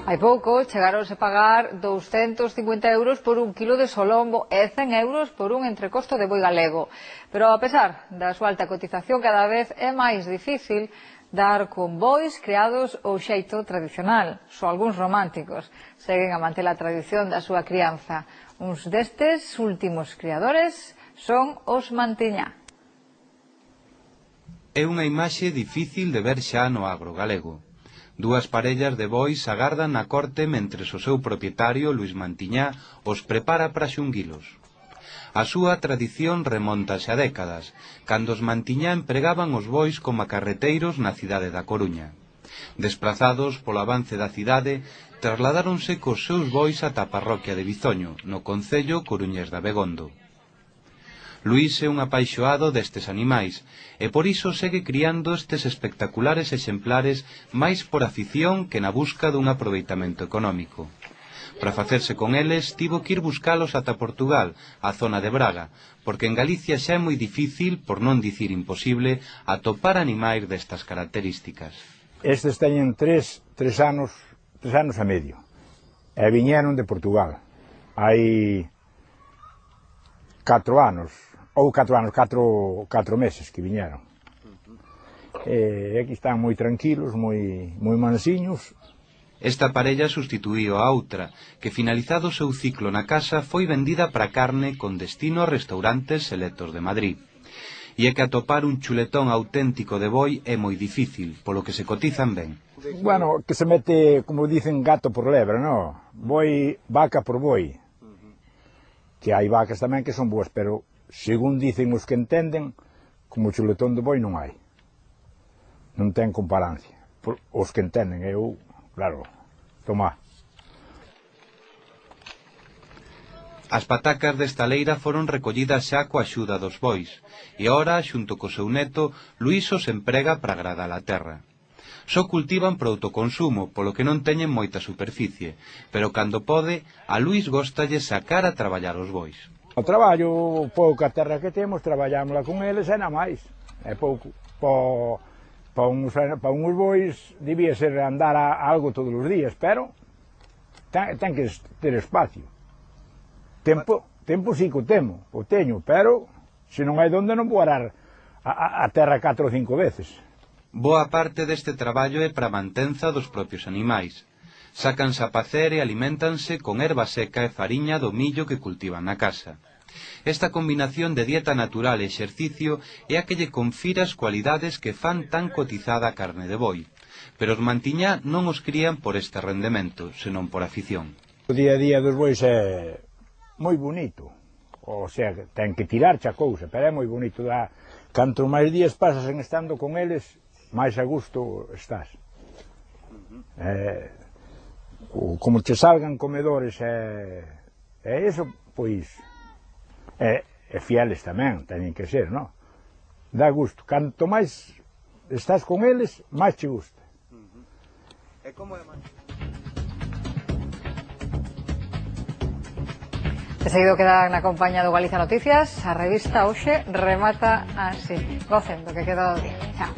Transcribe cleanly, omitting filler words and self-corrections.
Hai pouco chegaronse a pagar 250 euros por un kilo de solombo e 100 euros por un entrecosto de boi galego. Pero a pesar da súa alta cotización, cada vez é máis difícil dar con bois criados ao xeito tradicional. Só algúns románticos seguen a manter a tradición da súa crianza. Uns destes últimos criadores son os Mantiñá. É unha imaxe difícil de ver xa no agro galego. Dúas parellas de bois agardan na corte mentres o seu propietario, Luís Mantiñá, os prepara para xunguilos. A súa tradición remóntase a décadas, cando os Mantiñá empregaban os bois como carreteiros na cidade da Coruña. Desprazados polo avance da cidade, trasladáronse cos seus bois ata a parroquia de Bizoño, no concello coruñés de Abegondo. Luís é un apaixoado destes animais e por iso segue criando estes espectaculares exemplares máis por afición que na busca dun aproveitamento económico. Para facerse con eles tivo que ir buscalos ata Portugal, a zona de Braga, porque en Galicia xa é moi difícil, por non dicir imposible, atopar animais destas características. Estes teñen tres anos e medio e viñeron de Portugal hai 4 anos, ou 4 meses que viñeron. E aquí están moi tranquilos, moi mansiños. Esta parella sustituíu a outra, que finalizado o seu ciclo na casa foi vendida para carne con destino a restaurantes selectos de Madrid. E é que atopar un chuletón auténtico de boi é moi difícil, polo que se cotizan ben. Bueno, que se mete, como dicen, gato por lebre, non? Boi, vaca por boi. Que hai vacas tamén que son boas, pero según dicen os que entenden, como chuletón de boi non hai. Non ten comparancia. Os que entenden, eu, claro, toma. As patacas desta leira foron recollidas xa coa axuda dos bois, e ora, xunto co seu neto, Luís os emprega para agradar a terra. Só cultivan para autoconsumo, polo que non teñen moita superficie, pero cando pode, a Luís góstalle sacar a traballar os bois. O traballo, pouca terra que temos, traballámosla con eles e na máis. É pouco. Para uns bois debía ser andar a algo todos os días, pero ten que ter espacio. Tempo sí que o teño, pero se non hai donde non vou arar a terra 4 ou 5 veces. Boa parte deste traballo é para a mantenza dos propios animais. Sácanse a pacer e aliméntanse con erva seca e fariña do millo que cultivan na casa. Esta combinación de dieta natural e exercicio é a que lle confira as cualidades que fan tan cotizada a carne de boi. Pero os Mantiñá non os crían por este rendemento, senón por afición. O día a día dos bois é moi bonito. O sea, ten que tirar xa cousa, pero é moi bonito. Canto máis días pasas en estando con eles, máis a gusto estás. Como te salgan comedores e eso, pois e fieles tamén, teñen que ser, non? Dá gusto. Canto máis estás con eles, máis te gusta. E como é máis? De seguido quedan na compañía do Galicia Noticias. A revista hoxe remata así. Gocen do que queda do día. Chao.